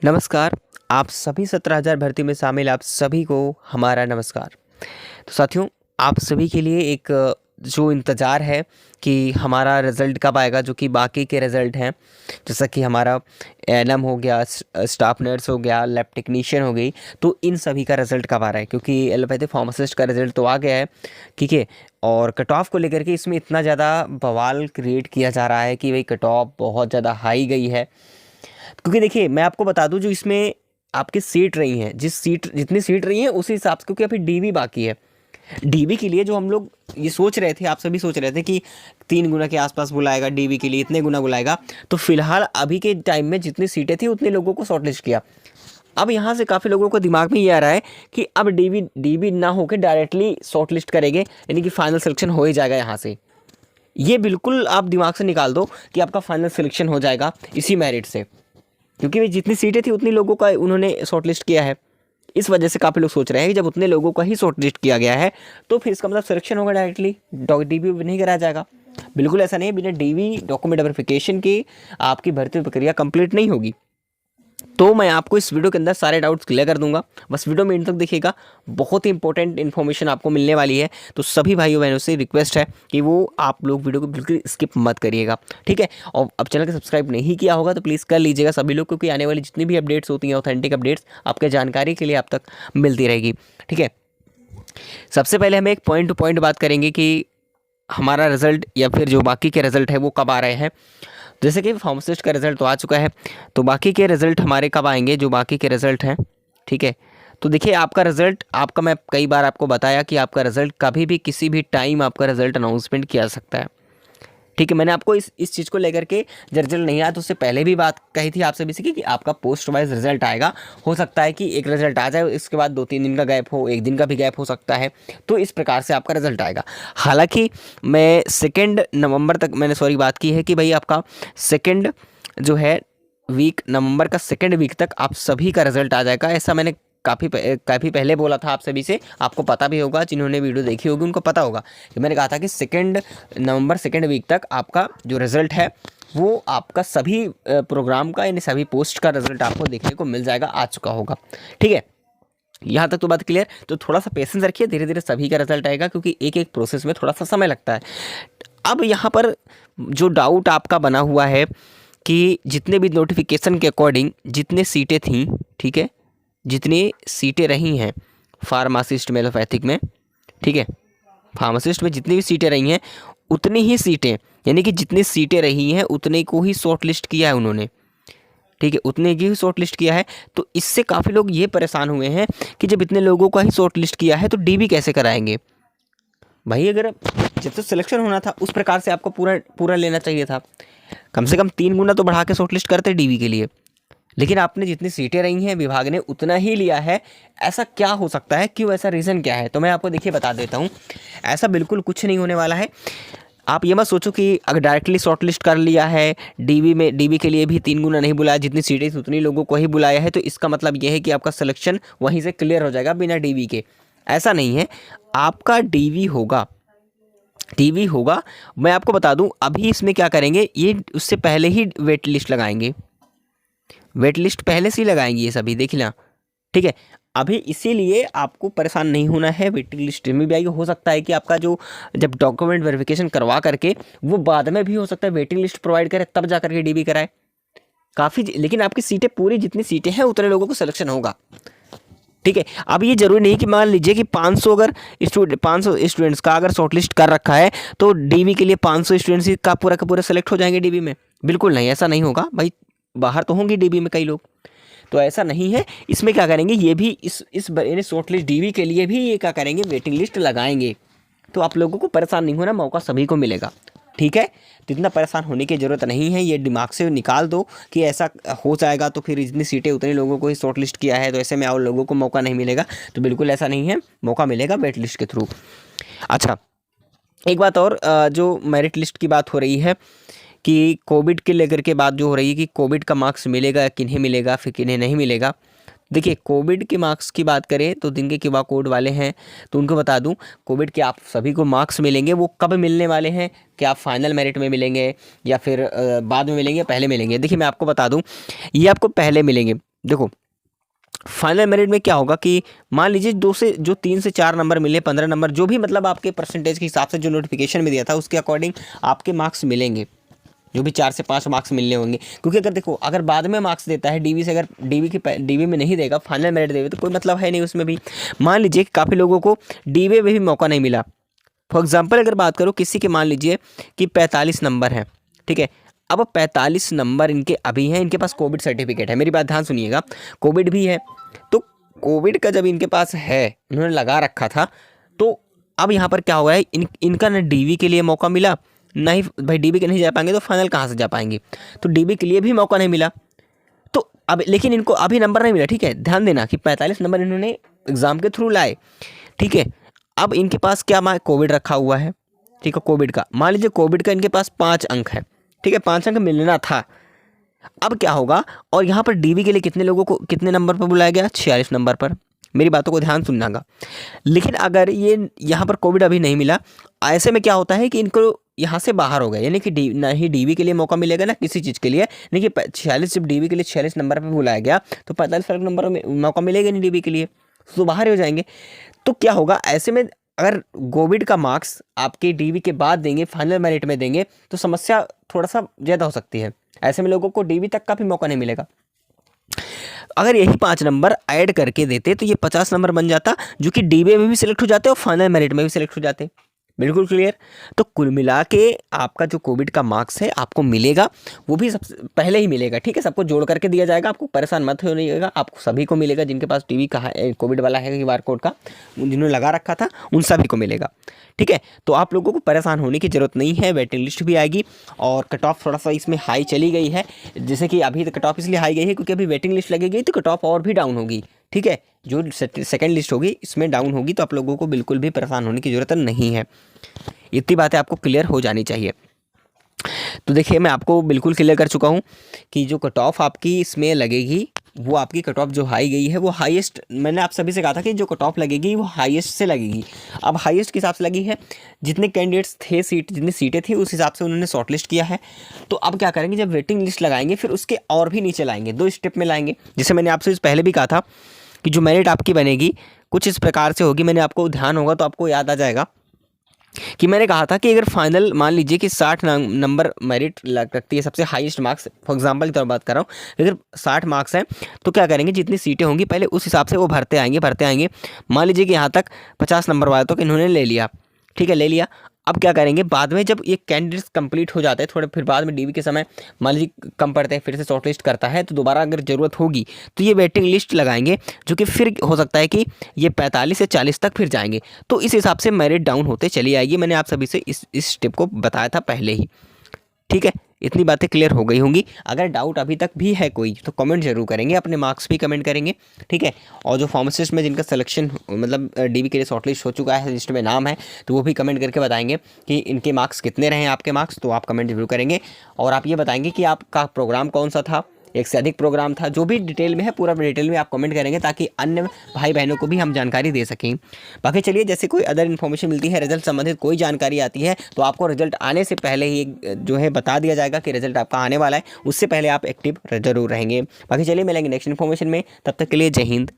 नमस्कार। आप सभी 17,000 भर्ती में शामिल आप सभी को हमारा नमस्कार। तो साथियों, आप सभी के लिए एक जो इंतज़ार है कि हमारा रिज़ल्ट कब आएगा, जो कि बाकी के रिज़ल्ट हैं, जैसा कि हमारा एएनएम हो गया, स्टाफ नर्स हो गया, लैब टेक्नीशियन हो गई, तो इन सभी का रिज़ल्ट कब आ रहा है? क्योंकि एलोपैथी फार्मासिस्ट का रिज़ल्ट तो आ गया है, ठीक है? और कट ऑफ को लेकर के इसमें इतना ज़्यादा बवाल क्रिएट किया जा रहा है कि भाई कट ऑफ बहुत ज़्यादा हाई गई है। क्योंकि देखिए, मैं आपको बता दूं, जो इसमें आपकी सीट रही हैं, जितनी सीट रही हैं उसी हिसाब से, क्योंकि अभी डीवी बाकी है। डीवी के लिए जो हम लोग ये सोच रहे थे, आप सभी सोच रहे थे कि 3 गुना के आसपास बुलाएगा, डीवी के लिए इतने गुना बुलाएगा, तो फिलहाल अभी के टाइम में जितनी सीटें थी उतने लोगों को शॉर्टलिस्ट किया। अब यहाँ से काफ़ी लोगों को दिमाग में ये आ रहा है कि अब डीवी ना होकर डायरेक्टली शॉर्टलिस्ट करेंगे, यानी कि फाइनल सिलेक्शन हो ही जाएगा यहाँ से। ये बिल्कुल आप दिमाग से निकाल दो कि आपका फाइनल सिलेक्शन हो जाएगा इसी मेरिट से, क्योंकि वे जितनी सीटें थी उतनी लोगों का उन्होंने शॉर्टलिस्ट किया है। इस वजह से काफ़ी लोग सोच रहे हैं कि जब उतने लोगों का ही शॉर्टलिस्ट किया गया है तो फिर इसका मतलब सिलेक्शन होगा डायरेक्टली, डीवी नहीं कराया जाएगा। बिल्कुल ऐसा नहीं है, बिना डीवी डॉक्यूमेंट वेरिफिकेशन के आपकी भर्ती प्रक्रिया कंप्लीट नहीं होगी। तो मैं आपको इस वीडियो के अंदर सारे डाउट्स क्लियर कर दूंगा, बस वीडियो में इन तक देखिएगा, बहुत ही इंपॉर्टेंट इन्फॉर्मेशन आपको मिलने वाली है। तो सभी भाइयों बहनों से रिक्वेस्ट है कि वो आप लोग वीडियो को बिल्कुल स्किप मत करिएगा, ठीक है? और अब चैनल को सब्सक्राइब नहीं किया होगा तो प्लीज़ कर लीजिएगा सभी लोग, क्योंकि आने वाली जितनी भी अपडेट्स होती हैं, ऑथेंटिक अपडेट्स आपके जानकारी के लिए आप तक मिलती रहेगी, ठीक है? सबसे पहले हम एक पॉइंट टू पॉइंट बात करेंगे कि हमारा रिजल्ट या फिर जो बाकी के रिजल्ट है वो कब आ रहे हैं। जैसे कि फार्मासिस्ट का रिज़ल्ट तो आ चुका है, तो बाकी के रिज़ल्ट हमारे कब आएंगे, जो बाकी के रिज़ल्ट हैं, ठीक है? तो देखिए, आपका रिज़ल्ट, आपका मैं कई बार आपको बताया कि आपका रिज़ल्ट कभी भी किसी भी टाइम आपका रिज़ल्ट अनाउंसमेंट किया जा सकता है, ठीक है? मैंने आपको इस चीज़ को लेकर के, जब रिजल्ट नहीं आया तो उससे पहले भी बात कही थी आप सभी से कि आपका पोस्ट वाइज रिजल्ट आएगा। हो सकता है कि एक रिजल्ट आ जाए, इसके बाद 2-3 दिन का गैप हो, 1 दिन का भी गैप हो सकता है, तो इस प्रकार से आपका रिजल्ट आएगा। हालांकि मैं 2 नवंबर तक मैंने बात की है कि भाई आपका सेकेंड जो है वीक, नवंबर का 2nd वीक तक आप सभी का रिजल्ट आ जाएगा। ऐसा मैंने काफ़ी पहले बोला था आप सभी से, आपको पता भी होगा, जिन्होंने वीडियो देखी होगी उनको पता होगा कि मैंने कहा था कि 2 नवंबर 2nd वीक तक आपका जो रिज़ल्ट है वो आपका सभी प्रोग्राम का, यानी सभी पोस्ट का रिज़ल्ट आपको देखने को मिल जाएगा, आ चुका होगा, ठीक है? यहाँ तक तो बात क्लियर। तो थोड़ा सा पेशेंस रखिए, धीरे धीरे सभी का रिजल्ट आएगा, क्योंकि एक एक प्रोसेस में थोड़ा सा समय लगता है। अब यहाँ पर जो डाउट आपका बना हुआ है कि जितने भी नोटिफिकेशन के अकॉर्डिंग जितने सीटें थीं, ठीक है, जितनी सीटें रही हैं फार्मासिस्ट में, एलोपैथिक में, ठीक है, फार्मासिस्ट में जितनी भी सीटें रही हैं उतनी ही सीटें, यानी कि जितनी सीटें रही हैं उतने को ही शॉर्ट लिस्ट किया है उन्होंने, ठीक है, उतने की ही शॉर्ट लिस्ट किया है। तो इससे काफ़ी लोग ये परेशान हुए हैं कि जब इतने लोगों का ही शॉर्ट लिस्ट किया है तो डीवी कैसे कराएंगे? भाई, अगर जैसे सिलेक्शन होना था उस प्रकार से आपको पूरा पूरा लेना चाहिए था, कम से कम 3 गुना तो बढ़ा के शॉर्टलिस्ट करते डीवी के लिए, लेकिन आपने जितनी सीटें रही हैं विभाग ने उतना ही लिया है। ऐसा क्या हो सकता है, क्यों, ऐसा रीज़न क्या है? तो मैं आपको देखिए बता देता हूँ। ऐसा बिल्कुल कुछ नहीं होने वाला है। आप ये मत सोचो कि अगर डायरेक्टली शॉर्टलिस्ट कर लिया है, डीवी के लिए भी 3 गुना नहीं बुलाया, जितनी सीटें थी उतनी लोगों को ही बुलाया है, तो इसका मतलब ये है कि आपका सिलेक्शन वहीं से क्लियर हो जाएगा बिना डीवी के। ऐसा नहीं है, आपका डीवी होगा, टीवी होगा। मैं आपको बता दूं, अभी इसमें क्या करेंगे, ये उससे पहले ही वेट लिस्ट लगाएंगे, वेट लिस्ट पहले से ही लगाएंगे ये सभी, देख लेना, ठीक है? अभी इसीलिए आपको परेशान नहीं होना है, वेटिंग लिस्ट में भी आएगी। हो सकता है कि आपका जो जब डॉक्यूमेंट वेरिफिकेशन करवा करके वो बाद में भी हो सकता है वेटिंग लिस्ट प्रोवाइड करे, तब जा करके डीबी कराए काफ़ी, लेकिन आपकी सीटें पूरी जितनी सीटें हैं उतने लोगों को सिलेक्शन होगा, ठीक है? अब ये जरूरी नहीं कि मान लीजिए कि 500 स्टूडेंट्स का अगर शॉर्टलिस्ट कर रखा है तो डीवी के लिए 500 स्टूडेंट्स का पूरा सेलेक्ट हो जाएंगे डीवी में। बिल्कुल नहीं, ऐसा नहीं होगा भाई, बाहर तो होंगे डीवी में कई लोग, तो ऐसा नहीं है। इसमें क्या करेंगे, ये भी इस शॉर्टलिस्ट डीवी के लिए भी ये क्या करेंगे, वेटिंग लिस्ट लगाएंगे। तो आप लोगों को परेशान नहीं होना, मौका सभी को मिलेगा, ठीक है? तो इतना परेशान होने की ज़रूरत नहीं है, ये दिमाग से निकाल दो कि ऐसा हो जाएगा तो फिर इतनी सीटें उतने लोगों को ही शॉर्ट लिस्ट किया है तो ऐसे में और लोगों को मौका नहीं मिलेगा। तो बिल्कुल ऐसा नहीं है, मौका मिलेगा वेट लिस्ट के थ्रू। अच्छा, एक बात और, जो मेरिट लिस्ट की बात हो रही है कि कोविड के लेकर के बात जो हो रही है कि कोविड का मार्क्स मिलेगा, किन्हें मिलेगा, फिर किन्हें नहीं मिलेगा। देखिए, कोविड के मार्क्स की बात करें तो जिनके क्यूआर कोड वाले हैं तो उनको बता दूं, कोविड के आप सभी को मार्क्स मिलेंगे। वो कब मिलने वाले हैं, क्या आप फाइनल मेरिट में मिलेंगे या फिर बाद में मिलेंगे, पहले मिलेंगे? देखिए, मैं आपको बता दूं, ये आपको पहले मिलेंगे। देखो फाइनल मेरिट में क्या होगा कि मान लीजिए 3 से 4 नंबर मिले, 15 नंबर, जो भी मतलब आपके परसेंटेज के हिसाब से जो नोटिफिकेशन में दिया था उसके अकॉर्डिंग आपके मार्क्स मिलेंगे, जो भी 4 से 5 मार्क्स मिलने होंगे। क्योंकि अगर देखो अगर बाद में मार्क्स देता है डीवी से, अगर डीवी में नहीं देगा, फाइनल मेरिट देगा, तो कोई मतलब है नहीं उसमें भी। मान लीजिए काफ़ी लोगों को डीवी में भी मौका नहीं मिला। फॉर एग्जाम्पल अगर बात करो किसी के, मान लीजिए कि 45 नंबर है, ठीक है। अब 45 नंबर इनके अभी हैं, इनके पास कोविड सर्टिफिकेट है, मेरी बात ध्यान सुनिएगा, कोविड भी है। तो कोविड का जब इनके पास है, इन्होंने लगा रखा था, तो अब यहाँ पर क्या हुआ है, इनका ना डीवी के लिए मौका मिला, ना ही भाई डीवी के नहीं जा पाएंगे तो फाइनल कहाँ से जा पाएंगे, तो डीवी के लिए भी मौका नहीं मिला। तो अब लेकिन इनको अभी नंबर नहीं मिला, ठीक है, ध्यान देना कि 45 नंबर इन्होंने एग्ज़ाम के थ्रू लाए, ठीक है। अब इनके पास क्या कोविड रखा हुआ है, ठीक है, कोविड का मान लीजिए कोविड का इनके पास 5 अंक है, ठीक है, 5 अंक मिलना था। अब क्या होगा, और यहाँ पर डीवी के लिए कितने लोगों को कितने नंबर पर बुलाया गया, 46 नंबर पर। मेरी बातों को ध्यान सुननागा। लेकिन अगर ये यहाँ पर कोविड अभी नहीं मिला, ऐसे में क्या होता है कि इनको यहाँ से बाहर हो गए, यानी कि ना ही डीवी के लिए मौका मिलेगा ना किसी चीज़ के लिए। नहीं कि 46 जब डीवी के लिए 46 नंबर पर बुलाया गया तो 45 नंबर में मौका मिलेगा नहीं डीवी के लिए, तो बाहर ही हो जाएंगे। तो क्या होगा ऐसे में, अगर कोविड का मार्क्स आपके डीवी के बाद देंगे, फाइनल मेरिट में देंगे, तो समस्या थोड़ा सा ज़्यादा हो सकती है। ऐसे में लोगों को डीवी तक का भी मौका नहीं मिलेगा। अगर यही 5 नंबर ऐड करके देते तो ये 50 नंबर बन जाता, जो कि डीवी में भी सिलेक्ट हो जाते और फाइनल मेरिट में भी सिलेक्ट हो जाते। बिल्कुल क्लियर। तो कुल मिला के आपका जो कोविड का मार्क्स है आपको मिलेगा, वो भी सबसे पहले ही मिलेगा, ठीक है, सबको जोड़ करके दिया जाएगा, आपको परेशान मत होइएगा, आपको सभी को मिलेगा जिनके पास टीवी का कोविड वाला है क्यूआर कोड का, जिन्होंने लगा रखा था उन सभी को मिलेगा, ठीक है। तो आप लोगों को परेशान होने की ज़रूरत नहीं है, वेटिंग लिस्ट भी आएगी और कट ऑफ थोड़ा सा इसमें हाई चली गई है। जैसे कि अभी कट ऑफ इसलिए हाई गई है क्योंकि अभी वेटिंग लिस्ट लगेगी तो कट ऑफ और भी डाउन होगी, ठीक है। जो सेकेंड लिस्ट होगी इसमें डाउन होगी, तो आप लोगों को बिल्कुल भी परेशान होने की ज़रूरत नहीं है। इतनी बातें आपको क्लियर हो जानी चाहिए। तो देखिए मैं आपको बिल्कुल क्लियर कर चुका हूँ कि जो कट ऑफ आपकी इसमें लगेगी वो आपकी कट ऑफ जो हाई गई है वो हाईएस्ट, मैंने आप सभी से कहा था कि जो कट ऑफ लगेगी वो हाईएस्ट से लगेगी। अब हाईएस्ट के हिसाब से लगी है, जितने कैंडिडेट्स थे, जितनी सीटें थी उस हिसाब से उन्होंने शॉर्ट लिस्ट किया है। तो अब क्या करेंगे, जब वेटिंग लिस्ट लगाएंगे फिर उसके और भी नीचे लाएंगे, 2 स्टेप में लाएंगे। जैसे मैंने आपसे पहले भी कहा था कि जो मेरिट आपकी बनेगी कुछ इस प्रकार से होगी, मैंने आपको ध्यान होगा तो आपको याद आ जाएगा कि मैंने कहा था कि अगर फाइनल मान लीजिए कि 60 नंबर मेरिट लगती है, सबसे हाईएस्ट मार्क्स, फॉर एग्जांपल की तरह बात कर रहा हूँ, अगर 60 मार्क्स हैं तो क्या करेंगे, जितनी सीटें होंगी पहले उस हिसाब से वो भरते आएंगे। मान लीजिए कि यहाँ तक 50 नंबर वाले तो इन्होंने ले लिया, ठीक है, ले लिया। अब क्या करेंगे, बाद में जब ये कैंडिडेट्स कंप्लीट हो जाते हैं थोड़े, फिर बाद में डीवी के समय मान लीजिए कम पड़ते हैं, फिर से शॉर्ट लिस्ट करता है, तो दोबारा अगर ज़रूरत होगी तो ये वेटिंग लिस्ट लगाएंगे, जो कि फिर हो सकता है कि ये 45 से 40 तक फिर जाएंगे। तो इस हिसाब से मेरिट डाउन होते चली आएगी। मैंने आप सभी से इस स्टेप को बताया था पहले ही, ठीक है। इतनी बातें क्लियर हो गई होंगी। अगर डाउट अभी तक भी है कोई तो कमेंट जरूर करेंगे, अपने मार्क्स भी कमेंट करेंगे, ठीक है। और जो फार्मासिस्ट में जिनका सिलेक्शन मतलब डीवी के लिए शॉर्टलिस्ट हो चुका है, लिस्ट में नाम है, तो वो भी कमेंट करके बताएंगे कि इनके मार्क्स कितने रहे, आपके मार्क्स, तो आप कमेंट जरूर करेंगे। और आप ये बताएंगे कि आपका प्रोग्राम कौन सा था, एक से अधिक प्रोग्राम था, जो भी डिटेल में है पूरा डिटेल में आप कमेंट करेंगे ताकि अन्य भाई बहनों को भी हम जानकारी दे सकें। बाकी चलिए, जैसे कोई अदर इन्फॉर्मेशन मिलती है, रिजल्ट संबंधित कोई जानकारी आती है तो आपको रिजल्ट आने से पहले ही जो है बता दिया जाएगा कि रिजल्ट आपका आने वाला है, उससे पहले आप एक्टिव जरूर रहेंगे। बाकी चलिए मिलेंगे नेक्स्ट इन्फॉर्मेशन में, तब तक के लिए जय हिंद।